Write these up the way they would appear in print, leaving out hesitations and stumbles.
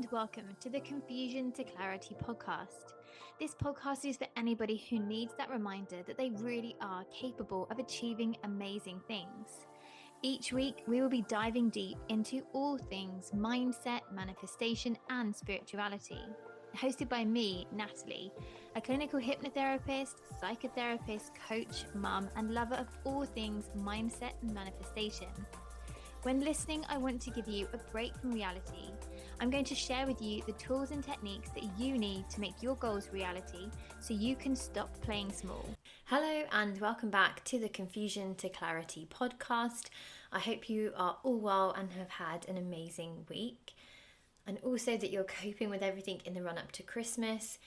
and welcome to the Confusion to Clarity podcast. This podcast is for anybody who needs that reminder that they really are capable of achieving amazing things. Each week, we will be diving deep into all things mindset, manifestation, and spirituality. Hosted by me, Natalie, a clinical hypnotherapist, psychotherapist, coach, mum, and lover of all things mindset and manifestation. When listening, I want to give you a break from reality. I'm going to share with you the tools and techniques that you need to make your goals reality so you can stop playing small. Hello and welcome back to the Confusion to Clarity podcast. I hope you are all well and have had an amazing week. And also that you're coping with everything in the run up to Christmas.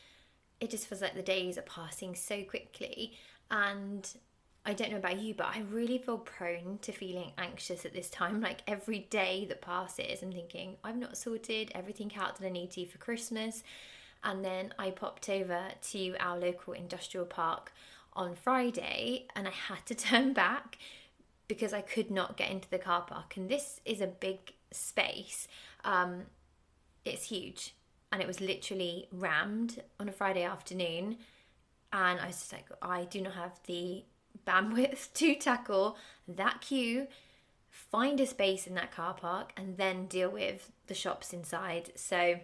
It just feels like the days are passing so quickly, and I don't know about you, but I really feel prone to feeling anxious at this time. Like every day that passes, I'm thinking, I've not sorted everything out that I need to for Christmas. And then I popped over to our local industrial park on Friday and I had to turn back because I could not get into the car park. And this is a big space. It's huge. And it was literally rammed on a Friday afternoon. And I was just like, I do not have the bandwidth to tackle that queue, find a space in that car park, and then deal with the shops inside. So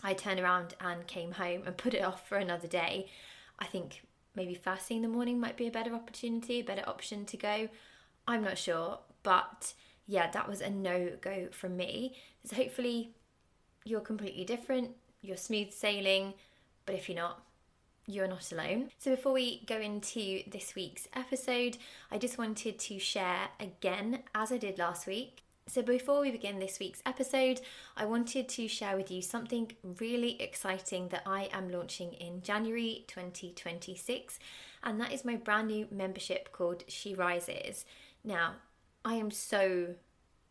I turned around and came home and put it off for another day. I think maybe first thing in the morning might be a better opportunity, a better option to go. I'm not sure, but yeah, that was a no-go from me. So hopefully you're completely different, you're smooth sailing, but if you're not, you're not alone. So before we go into this week's episode, I just wanted to share again, as I did last week. So before we begin this week's episode, I wanted to share with you something really exciting that I am launching in January 2026, and that is my brand new membership called She Rises. Now, I am so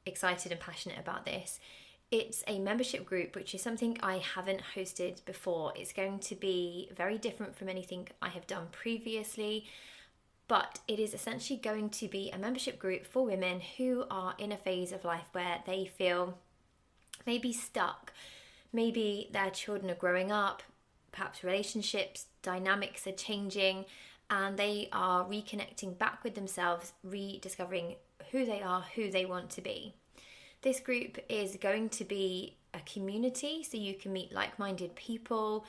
excited and passionate about this. It's a membership group, which is something I haven't hosted before. It's going to be very different from anything I have done previously, but it is essentially going to be a membership group for women who are in a phase of life where they feel maybe stuck. Maybe their children are growing up, perhaps relationships, dynamics are changing, and they are reconnecting back with themselves, rediscovering who they are, who they want to be. This group is going to be a community, so you can meet like-minded people,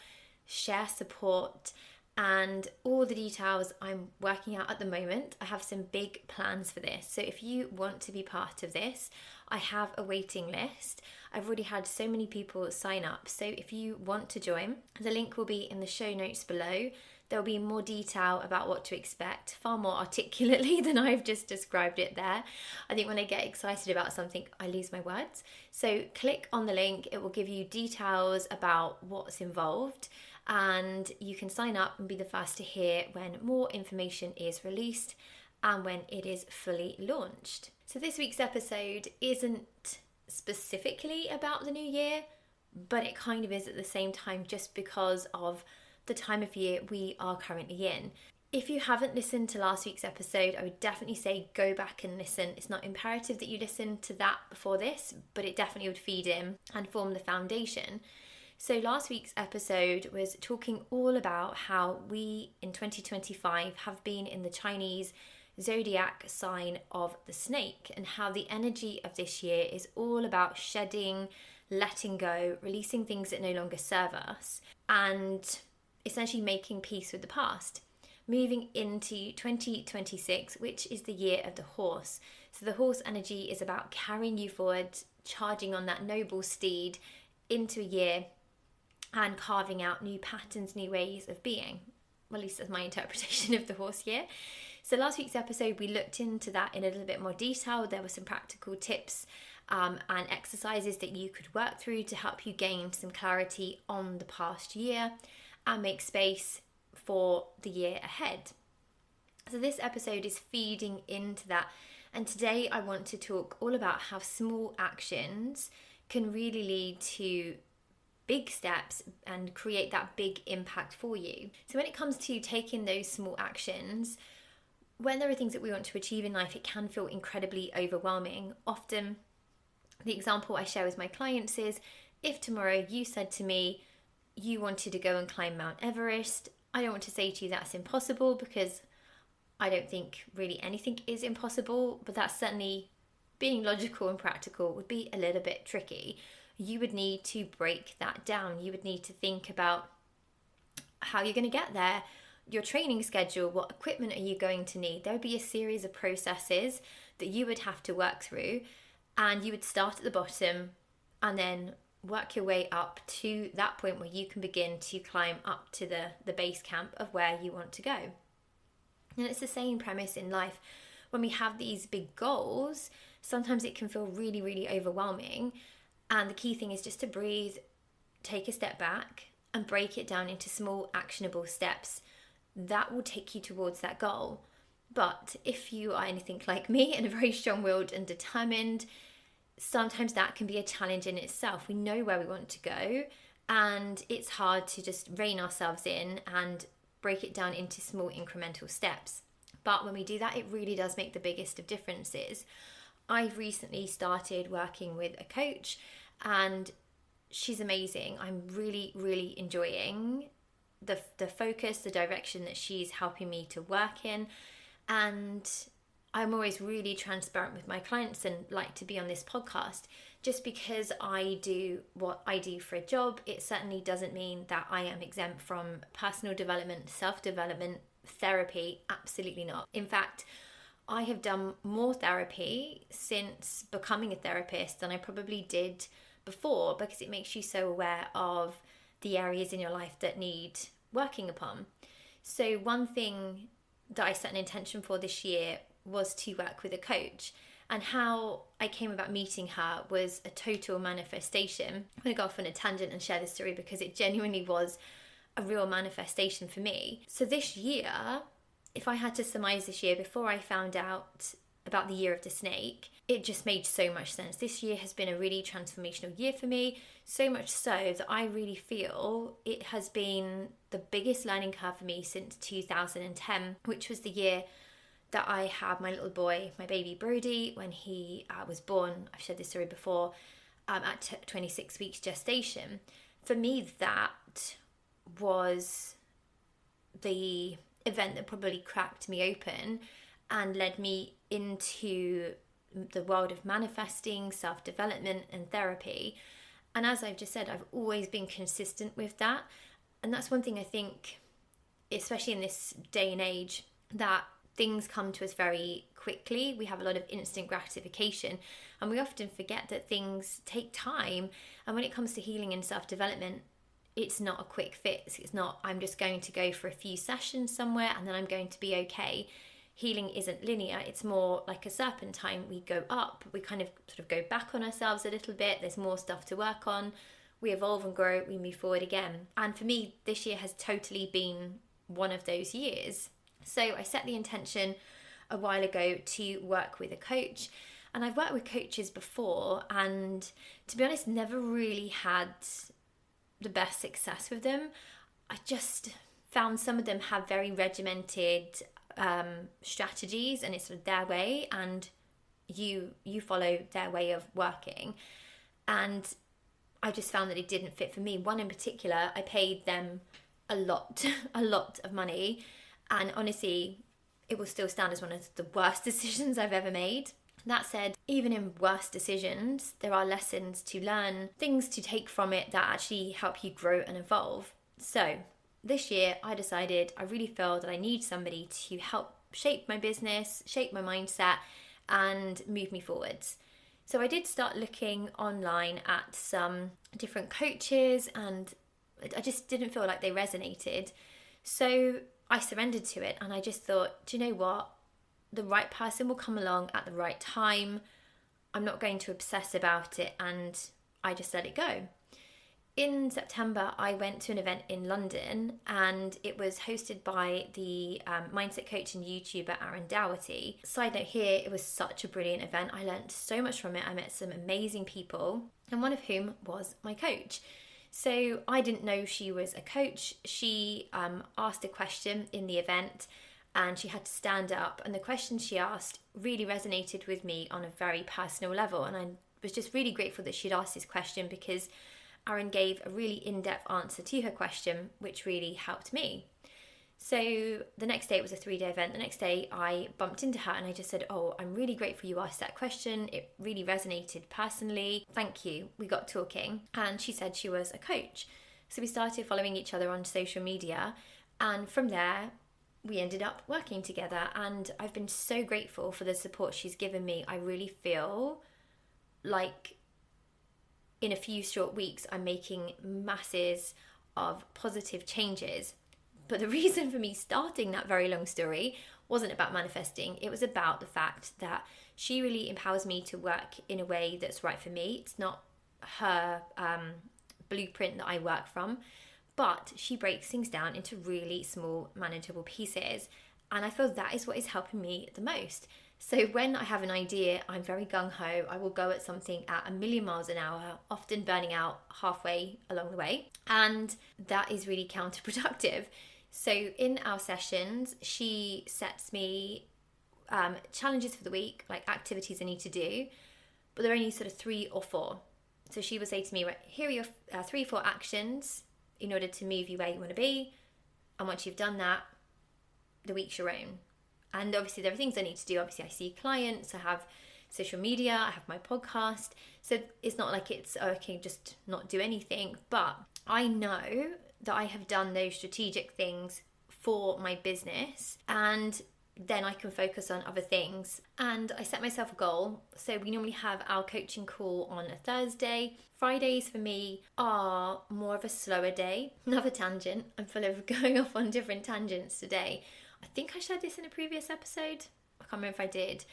share support, and all the details I'm working out at the moment. I have some big plans for this. So if you want to be part of this, I have a waiting list. I've already had so many people sign up. So if you want to join, the link will be in the show notes below. There'll be more detail about what to expect, far more articulately than I've just described it there. I think when I get excited about something, I lose my words. So click on the link, it will give you details about what's involved, and you can sign up and be the first to hear when more information is released and when it is fully launched. So this week's episode isn't specifically about the new year, but it kind of is at the same time, just because of the time of year we are currently in. If you haven't listened to last week's episode, I would definitely say go back and listen. It's not imperative that you listen to that before this, but it definitely would feed in and form the foundation. So last week's episode was talking all about how we in 2025 have been in the Chinese zodiac sign of the snake, and how the energy of this year is all about shedding, letting go, releasing things that no longer serve us, and essentially making peace with the past. Moving into 2026, which is the year of the horse. So the horse energy is about carrying you forward, charging on that noble steed into a year and carving out new patterns, new ways of being. Well, at least that's my interpretation of the horse year. So last week's episode, we looked into that in a little bit more detail. There were some practical tips and exercises that you could work through to help you gain some clarity on the past year and make space for the year ahead. So this episode is feeding into that. And today I want to talk all about how small actions can really lead to big steps and create that big impact for you. So when it comes to taking those small actions, when there are things that we want to achieve in life, it can feel incredibly overwhelming. Often the example I share with my clients is If tomorrow you said to me you wanted to go and climb Mount Everest, I don't want to say to you that's impossible, because I don't think really anything is impossible, but that's certainly, being logical and practical, would be a little bit tricky. You would need to break that down. You would need to think about how you're going to get there, your training schedule, what equipment are you going to need. There would be a series of processes that you would have to work through, and you would start at the bottom and then work your way up to that point where you can begin to climb up to the base camp of where you want to go. And it's the same premise in life. When we have these big goals, sometimes it can feel really, really overwhelming. And the key thing is just to breathe, take a step back, and break it down into small, actionable steps. That will take you towards that goal. But if you are anything like me and are very strong-willed and determined, sometimes that can be a challenge in itself. We know where we want to go, and it's hard to just rein ourselves in and break it down into small incremental steps. But when we do that, it really does make the biggest of differences. I've recently started working with a coach, and she's amazing. I'm really, really enjoying the focus, the direction that she's helping me to work in. And I'm always really transparent with my clients and like to be on this podcast. Just because I do what I do for a job, it certainly doesn't mean that I am exempt from personal development, self-development, therapy. Absolutely not. In fact, I have done more therapy since becoming a therapist than I probably did before, because it makes you so aware of the areas in your life that need working upon. So one thing that I set an intention for this year was to work with a coach. And how I came about meeting her was a total manifestation. I'm going to go off on a tangent and share this story because it genuinely was a real manifestation for me. So this year, if I had to surmise this year before I found out about the year of the snake, it just made so much sense. This year has been a really transformational year for me, so much so that I really feel it has been the biggest learning curve for me since 2010, which was the year that I had my little boy, my baby Brody, when he was born. I've shared this story before, at 26 weeks gestation. For me, that was the event that probably cracked me open and led me into the world of manifesting, self-development and therapy. And as I've just said, I've always been consistent with that. And that's one thing I think, especially in this day and age, that things come to us very quickly. We have a lot of instant gratification, and we often forget that things take time. And when it comes to healing and self-development, it's not a quick fix. It's not, I'm just going to go for a few sessions somewhere and then I'm going to be okay. Healing isn't linear. It's more like a serpentine. We go up, we kind of sort of go back on ourselves a little bit. There's more stuff to work on. We evolve and grow, we move forward again. And for me, this year has totally been one of those years. So I set the intention a while ago to work with a coach. And I've worked with coaches before, and to be honest, never really had the best success with them. I just found some of them have very regimented strategies, and it's sort of their way, and you follow their way of working. And I just found that it didn't fit for me. One in particular, I paid them a lot of money, and honestly, it will still stand as one of the worst decisions I've ever made. That said, even in worst decisions, there are lessons to learn, things to take from it that actually help you grow and evolve. So this year I decided I really feel that I need somebody to help shape my business, shape my mindset, and move me forwards. So I did start looking online at some different coaches, and I just didn't feel like they resonated. So I surrendered to it, and I just thought, do you know what? The right person will come along at the right time. I'm not going to obsess about it, and I just let it go. In September, I went to an event in London, and it was hosted by the mindset coach and YouTuber Aaron Dougherty. Side note here, it was such a brilliant event. I learned so much from it. I met some amazing people, and one of whom was my coach. So I didn't know she was a coach. She asked a question in the event, and she had to stand up, and the question she asked really resonated with me on a very personal level. And I was just really grateful that she'd asked this question, because Aaron gave a really in-depth answer to her question, which really helped me. So the next day, it was a 3-day event. The next day I bumped into her and I just said, oh, I'm really grateful you asked that question. It really resonated personally. Thank you. We got talking and she said she was a coach. So we started following each other on social media, and from there we ended up working together, and I've been so grateful for the support she's given me. I really feel like in a few short weeks I'm making masses of positive changes. But the reason for me starting that very long story wasn't about manifesting. It was about the fact that she really empowers me to work in a way that's right for me. It's not her blueprint that I work from, but she breaks things down into really small, manageable pieces. And I feel that is what is helping me the most. So when I have an idea, I'm very gung-ho. I will go at something at a million miles an hour, often burning out halfway along the way. And that is really counterproductive. So in our sessions, she sets me challenges for the week, like activities I need to do, but they're only sort of 3 or 4. So she would say to me, right, here are your 3 or 4 actions in order to move you where you want to be. And once you've done that, the week's your own. And obviously there are things I need to do. Obviously I see clients, I have social media, I have my podcast. So it's not like it's, okay, just not do anything. But I know that I have done those strategic things for my business, and then I can focus on other things. And I set myself a goal. So we normally have our coaching call on a Thursday. Fridays for me are more of a slower day. Another tangent. I'm full of going off on different tangents today. I think I shared this in a previous episode. I can't remember if I did.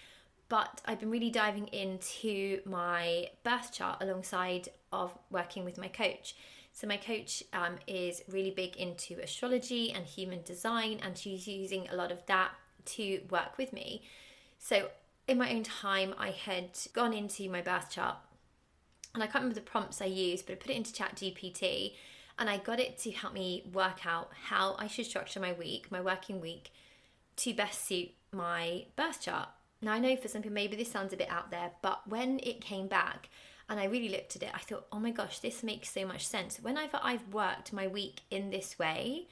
But I've been really diving into my birth chart alongside of working with my coach. So my coach is really big into astrology and human design, and she's using a lot of that to work with me. So in my own time, I had gone into my birth chart, and I can't remember the prompts I used, but I put it into ChatGPT, and I got it to help me work out how I should structure my week, my working week, to best suit my birth chart. Now I know for some people maybe this sounds a bit out there, but when it came back and I really looked at it, I thought, oh my gosh, this makes so much sense. Whenever I've worked my week in this way,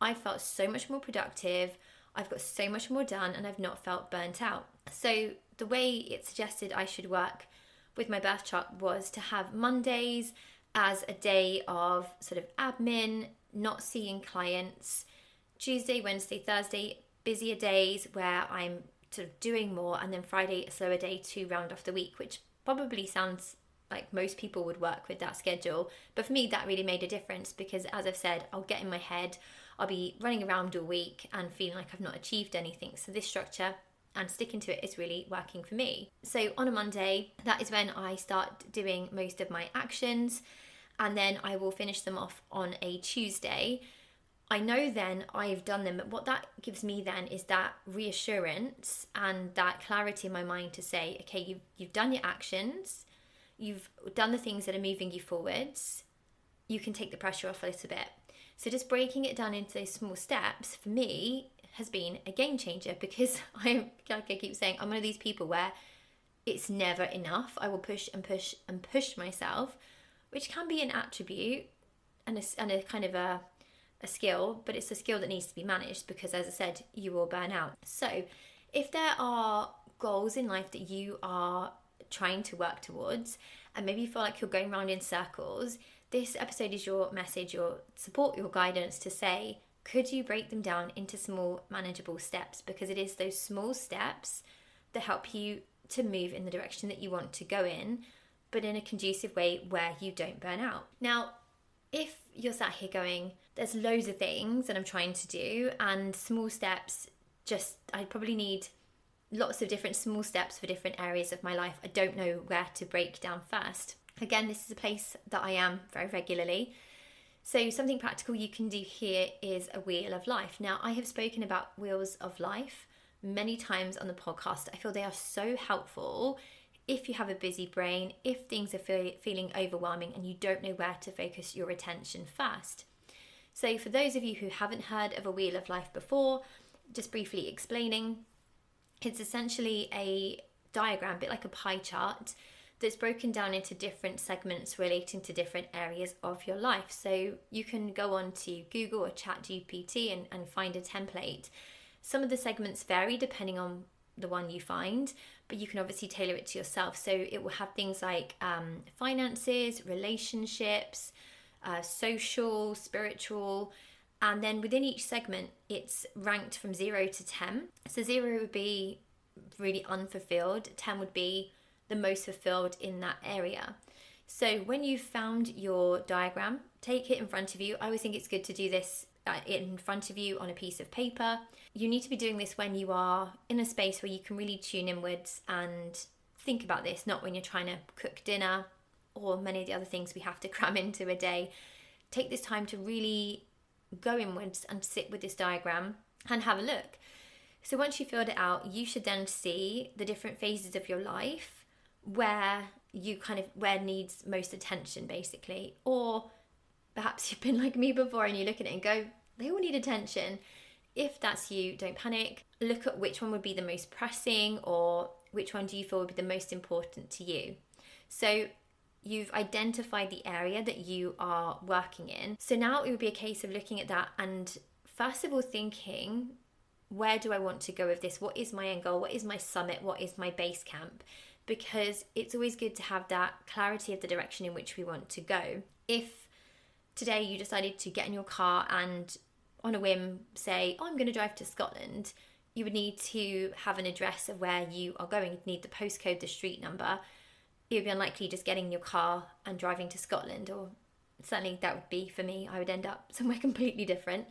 I felt so much more productive, I've got so much more done, and I've not felt burnt out. So the way it suggested I should work with my birth chart was to have Mondays as a day of sort of admin, not seeing clients. Tuesday, Wednesday, Thursday, busier days where I'm sort of doing more, and then Friday, a slower day to round off the week, which probably sounds like most people would work with that schedule. But for me, that really made a difference because, as I've said, I'll get in my head, I'll be running around all week and feeling like I've not achieved anything. So this structure and sticking to it is really working for me. So on a Monday, that is when I start doing most of my actions, and then I will finish them off on a Tuesday. I know then I've done them, but what that gives me then is that reassurance and that clarity in my mind to say, okay, you've done your actions, you've done the things that are moving you forwards, you can take the pressure off a little bit. So just breaking it down into those small steps for me has been a game changer, because I'm, like I keep saying, I'm one of these people where it's never enough. I will push and push and push myself, which can be an attribute and a kind of a skill, but it's a skill that needs to be managed because, as I said, you will burn out. So if there are goals in life that you are trying to work towards and maybe you feel like you're going around in circles, this episode is your message, your support, your guidance to say, could you break them down into small, manageable steps? Because it is those small steps that help you to move in the direction that you want to go in, but in a conducive way where you don't burn out. Now, if you're sat here going, there's loads of things that I'm trying to do, and small steps, I probably need lots of different small steps for different areas of my life. I don't know where to break down first. Again, this is a place that I am very regularly. So something practical you can do here is a wheel of life. Now, I have spoken about wheels of life many times on the podcast. I feel they are so helpful if you have a busy brain, if things are feeling overwhelming and you don't know where to focus your attention first. So for those of you who haven't heard of a wheel of life before, just briefly explaining, it's essentially a diagram, a bit like a pie chart, that's broken down into different segments relating to different areas of your life. So you can go on to Google or ChatGPT and find a template. Some of the segments vary depending on the one you find, but you can obviously tailor it to yourself. So it will have things like finances, relationships, social, spiritual, and then within each segment it's ranked from 0 to 10. So 0 would be really unfulfilled, 10 would be the most fulfilled in that area. So when you've found your diagram, take it in front of you. I always think it's good to do this in front of you on a piece of paper. You need to be doing this when you are in a space where you can really tune inwards and think about this, not when you're trying to cook dinner or many of the other things we have to cram into a day. Take this time to really go inwards and sit with this diagram and have a look. So once you filled it out, you should then see the different phases of your life where needs most attention, basically. Or perhaps you've been like me before and you look at it and go, they all need attention. If that's you, don't panic. Look at which one would be the most pressing, or which one do you feel would be the most important to you. So you've identified the area that you are working in. So now it would be a case of looking at that and first of all thinking, where do I want to go with this? What is my end goal? What is my summit? What is my base camp? Because it's always good to have that clarity of the direction in which we want to go. If today you decided to get in your car and on a whim say, I'm going to drive to Scotland, you would need to have an address of where you are going. You'd need the postcode, the street number. It would be unlikely just getting in your car and driving to Scotland, or certainly that would be for me. I would end up somewhere completely different.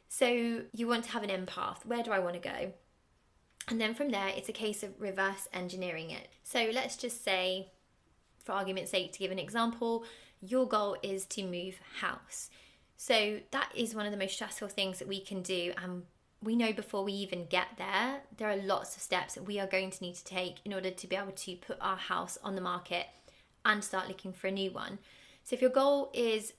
So you want to have an end path. Where do I want to go? And then from there, it's a case of reverse engineering it. So let's just say, for argument's sake, to give an example, your goal is to move house. So that is one of the most stressful things that we can do. And we know before we even get there, there are lots of steps that we are going to need to take in order to be able to put our house on the market and start looking for a new one. So if your goal is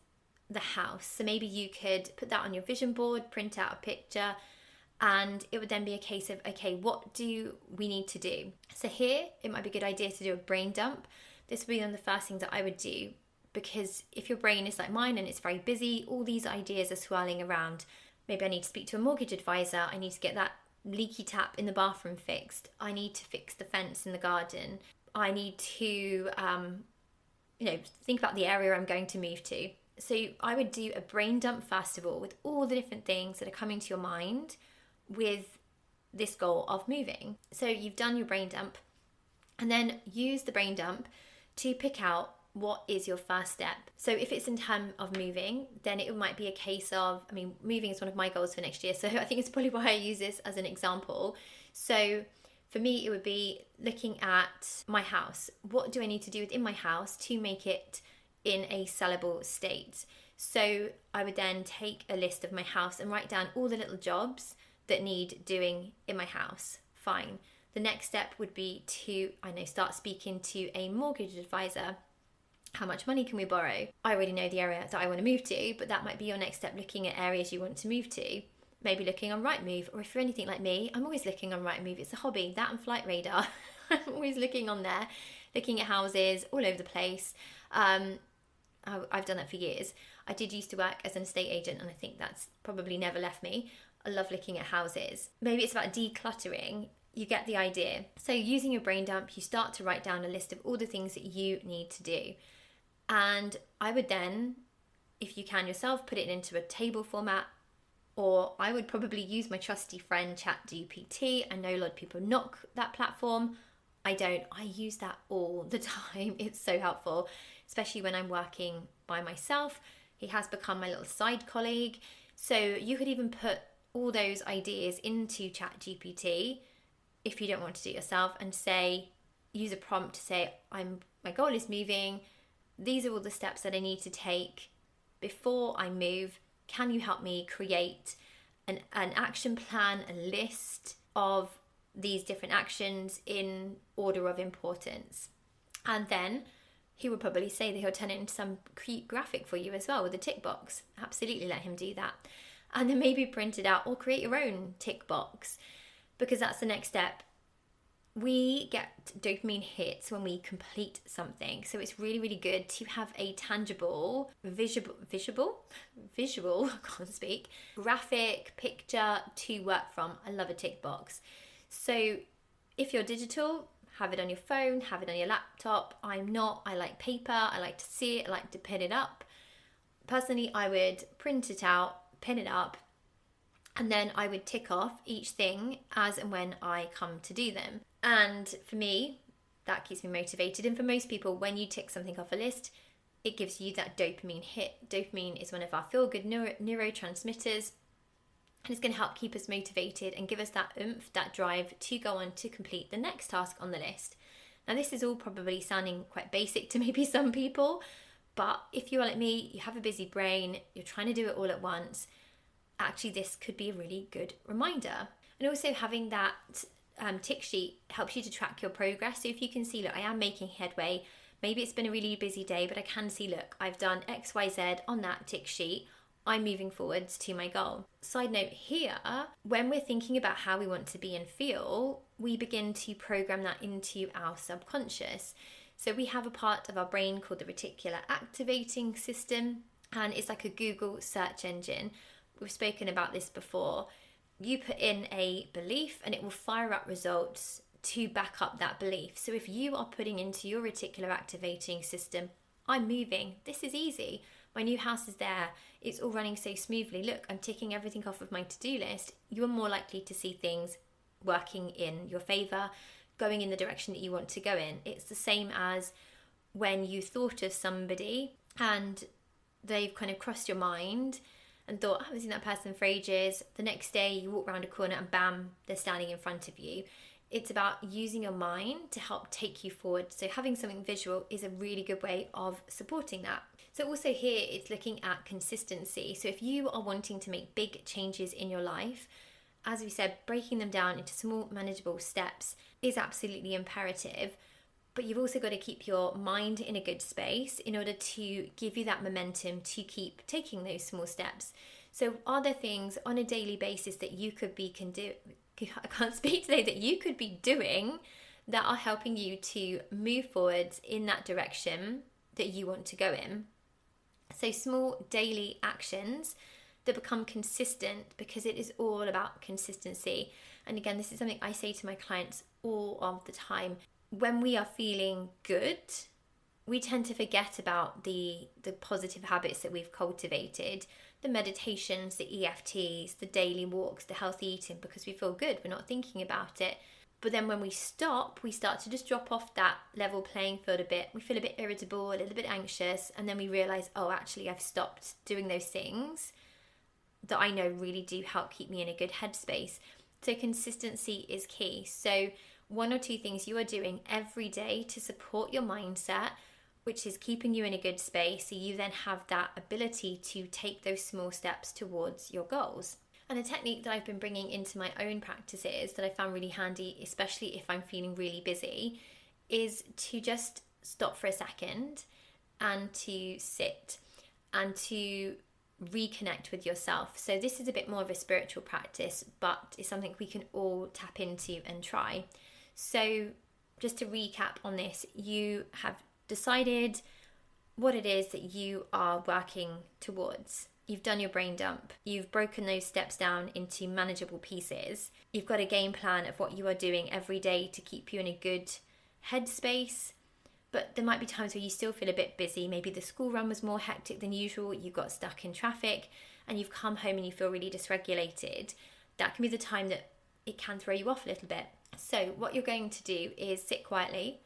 the house, so maybe you could put that on your vision board, print out a picture, and it would then be a case of, okay, what do we need to do? So here, it might be a good idea to do a brain dump. This would be one of the first things that I would do, because if your brain is like mine and it's very busy, all these ideas are swirling around. Maybe I need to speak to a mortgage advisor. I need to get that leaky tap in the bathroom fixed. I need to fix the fence in the garden. I need to, think about the area I'm going to move to. So I would do a brain dump first of all with all the different things that are coming to your mind with this goal of moving. So you've done your brain dump, and then use the brain dump to pick out what is your first step. So if it's in terms of moving, then it might be a case of, moving is one of my goals for next year. So I think it's probably why I use this as an example. So for me, it would be looking at my house. What do I need to do within my house to make it in a sellable state? So I would then take a list of my house and write down all the little jobs that need doing in my house. Fine. The next step would be to, start speaking to a mortgage advisor. How much money can we borrow? I already know the area that I want to move to, but that might be your next step, looking at areas you want to move to. Maybe looking on Rightmove, or if you're anything like me, I'm always looking on Rightmove. It's a hobby, that and Flight Radar. I'm always looking on there, looking at houses all over the place. I've done that for years. I did used to work as an estate agent, and I think that's probably never left me. I love looking at houses. Maybe it's about decluttering. You get the idea. So using your brain dump, you start to write down a list of all the things that you need to do. And I would then, if you can yourself, put it into a table format, or I would probably use my trusty friend ChatGPT. I know a lot of people knock that platform. I don't. I use that all the time. It's so helpful, especially when I'm working by myself. He has become my little side colleague. So you could even put all those ideas into ChatGPT if you don't want to do it yourself, and use a prompt to say, my goal is moving. These are all the steps that I need to take before I move. Can you help me create an action plan, a list of these different actions in order of importance? And then he would probably say that he'll turn it into some cute graphic for you as well with a tick box. Absolutely let him do that. And then maybe print it out or create your own tick box, because that's the next step. we get dopamine hits when we complete something. So it's really, really good to have a tangible, visual, I can't speak, graphic picture to work from. I love a tick box. So if you're digital, have it on your phone, have it on your laptop. I'm not. I like paper. I like to see it. I like to pin it up. Personally, I would print it out, pin it up, and then I would tick off each thing as and when I come to do them. And for me, that keeps me motivated. And for most people, when you tick something off a list, it gives you that dopamine hit. Dopamine is one of our feel-good neurotransmitters. And it's going to help keep us motivated and give us that oomph, that drive to go on to complete the next task on the list. Now, this is all probably sounding quite basic to maybe some people, but if you're like me, you have a busy brain, you're trying to do it all at once, actually this could be a really good reminder. And also having that tick sheet helps you to track your progress. So if you can see, look, I am making headway. Maybe it's been a really busy day, but I can see, look, I've done X, Y, Z on that tick sheet. I'm moving forwards to my goal. Side note here, when we're thinking about how we want to be and feel, we begin to program that into our subconscious. So we have a part of our brain called the reticular activating system, and it's like a Google search engine. We've spoken about this before. You put in a belief and it will fire up results to back up that belief. So if you are putting into your reticular activating system, I'm moving, this is easy, my new house is there, it's all running so smoothly, look, I'm ticking everything off of my to-do list, you're more likely to see things working in your favour, going in the direction that you want to go in. It's the same as when you thought of somebody and they've kind of crossed your mind and thought, I haven't seen that person for ages. The next day you walk around a corner and bam, they're standing in front of you. It's about using your mind to help take you forward. So having something visual is a really good way of supporting that. So also here it's looking at consistency. So if you are wanting to make big changes in your life, as we said, breaking them down into small manageable steps is absolutely imperative. But you've also got to keep your mind in a good space in order to give you that momentum to keep taking those small steps. So are there things on a daily basis that you could be that you could be doing that are helping you to move forwards in that direction that you want to go in? So small daily actions that become consistent, because it is all about consistency. And again, this is something I say to my clients all of the time. When we are feeling good, we tend to forget about the positive habits that we've cultivated, the meditations, the EFTs, the daily walks, the healthy eating, because we feel good. We're not thinking about it. But then when we stop, we start to just drop off that level playing field a bit. We feel a bit irritable, a little bit anxious, and then we realize, oh, actually, I've stopped doing those things that I know really do help keep me in a good headspace. So consistency is key. So 1 or 2 things you are doing every day to support your mindset, which is keeping you in a good space, so you then have that ability to take those small steps towards your goals. And a technique that I've been bringing into my own practices that I found really handy, especially if I'm feeling really busy, is to just stop for a second and to sit and to reconnect with yourself. So this is a bit more of a spiritual practice, but it's something we can all tap into and try. So just to recap on this, you have decided what it is that you are working towards. You've done your brain dump. You've broken those steps down into manageable pieces. You've got a game plan of what you are doing every day to keep you in a good headspace. But there might be times where you still feel a bit busy. Maybe the school run was more hectic than usual. You got stuck in traffic and you've come home and you feel really dysregulated. That can be the time that it can throw you off a little bit. So what you're going to do is sit quietly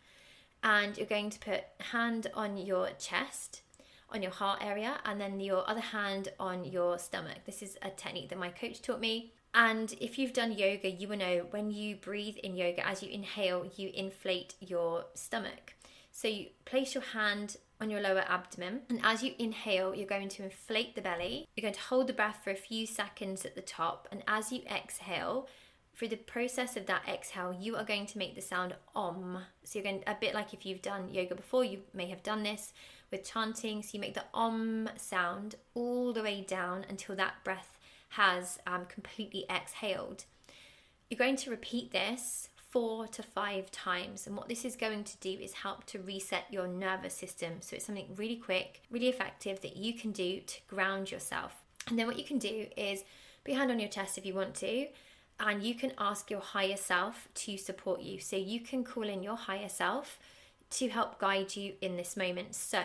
and you're going to put a hand on your chest, on your heart area, and then your other hand on your stomach. This is a technique that my coach taught me. And if you've done yoga, you will know when you breathe in yoga, as you inhale, you inflate your stomach. So you place your hand on your lower abdomen, and as you inhale, you're going to inflate the belly. You're going to hold the breath for a few seconds at the top, and as you exhale, through the process of that exhale, you are going to make the sound Om. So you're going to, a bit like if you've done yoga before, you may have done this with chanting. So you make the Om sound all the way down until that breath has completely exhaled. You're going to repeat this 4 to 5 times. And what this is going to do is help to reset your nervous system. So it's something really quick, really effective that you can do to ground yourself. And then what you can do is put your hand on your chest if you want to, and you can ask your higher self to support you. So you can call in your higher self to help guide you in this moment. So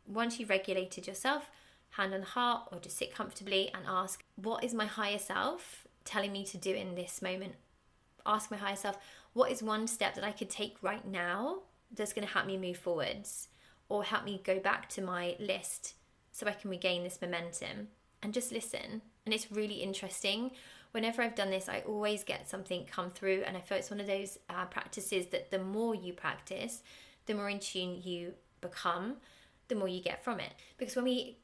once you've regulated yourself, hand on the heart, or just sit comfortably and ask, what is my higher self telling me to do in this moment? Ask my higher self, what is one step that I could take right now that's going to help me move forwards, or help me go back to my list so I can regain this momentum? And just listen. And it's really interesting. Whenever I've done this, I always get something come through, and I feel it's one of those practices that the more you practice, the more in tune you become, the more you get from it. Because when we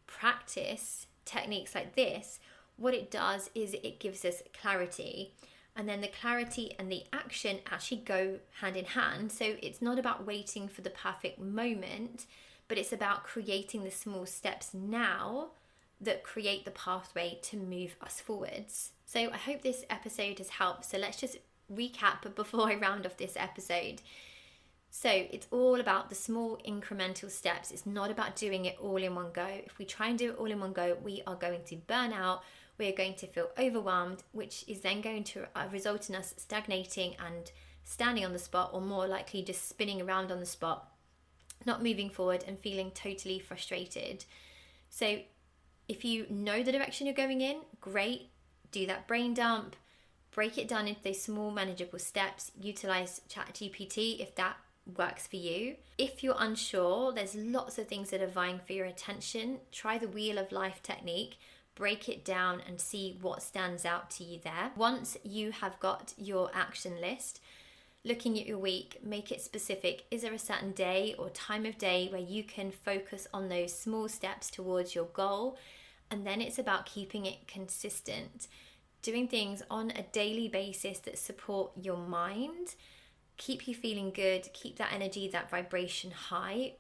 practice techniques like this, what it does is it gives us clarity, and then the clarity and the action actually go hand in hand. So it's not about waiting for the perfect moment, but it's about creating the small steps now that create the pathway to move us forwards. So I hope this episode has helped. So let's just recap before I round off this episode. So it's all about the small incremental steps. It's not about doing it all in one go. If we try and do it all in one go, we are going to burn out. We are going to feel overwhelmed, which is then going to result in us stagnating and standing on the spot, or more likely just spinning around on the spot, not moving forward and feeling totally frustrated. So if you know the direction you're going in, great. Do that brain dump, break it down into those small manageable steps. Utilize ChatGPT if that works for you. If you're unsure, there's lots of things that are vying for your attention. Try the Wheel of Life technique, break it down and see what stands out to you there. Once you have got your action list, looking at your week, make it specific. Is there a certain day or time of day where you can focus on those small steps towards your goal? And then it's about keeping it consistent, doing things on a daily basis that support your mind, keep you feeling good, keep that energy, that vibration high,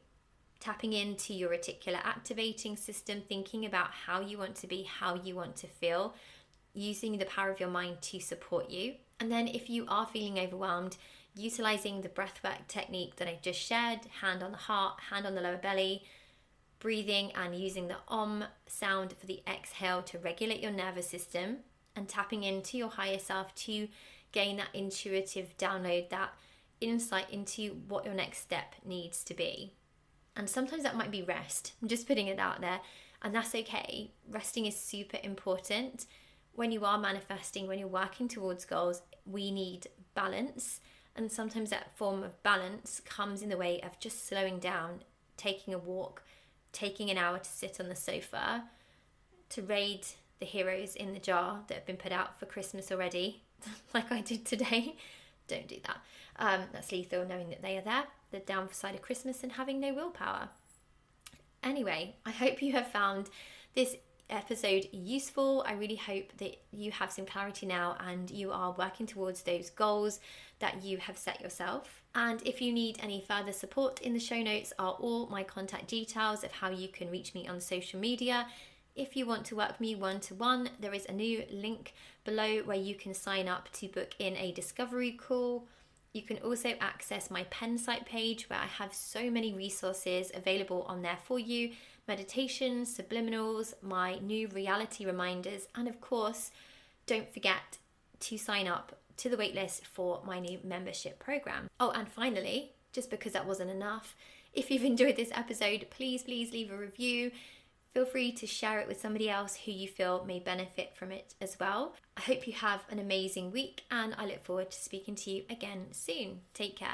tapping into your reticular activating system, thinking about how you want to be, how you want to feel, using the power of your mind to support you. And then if you are feeling overwhelmed, utilizing the breathwork technique that I just shared, hand on the heart, hand on the lower belly, breathing and using the sound for the exhale to regulate your nervous system, and tapping into your higher self to gain that intuitive download, that insight into what your next step needs to be. And sometimes that might be rest. I'm just putting it out there, and that's okay. Resting is super important. When you are manifesting, when you're working towards goals, we need balance. And sometimes that form of balance comes in the way of just slowing down, taking a walk, taking an hour to sit on the sofa, to raid the heroes in the jar that have been put out for Christmas already, like I did today. Don't do that. That's lethal, knowing that they are there, the downside of Christmas and having no willpower. Anyway, I hope you have found this episode useful. I really hope that you have some clarity now and you are working towards those goals that you have set yourself. And if you need any further support, in the show notes are all my contact details of how you can reach me on social media. If you want to work with me one-to-one, there is a new link below where you can sign up to book in a discovery call. You can also access my pen site page where I have so many resources available on there for you. Meditations, subliminals, my new reality reminders, and of course, don't forget to sign up to the waitlist for my new membership program. Oh, and finally, just because that wasn't enough, if you've enjoyed this episode, please leave a review. Feel free to share it with somebody else who you feel may benefit from it as well. I hope you have an amazing week, and I look forward to speaking to you again soon. Take care.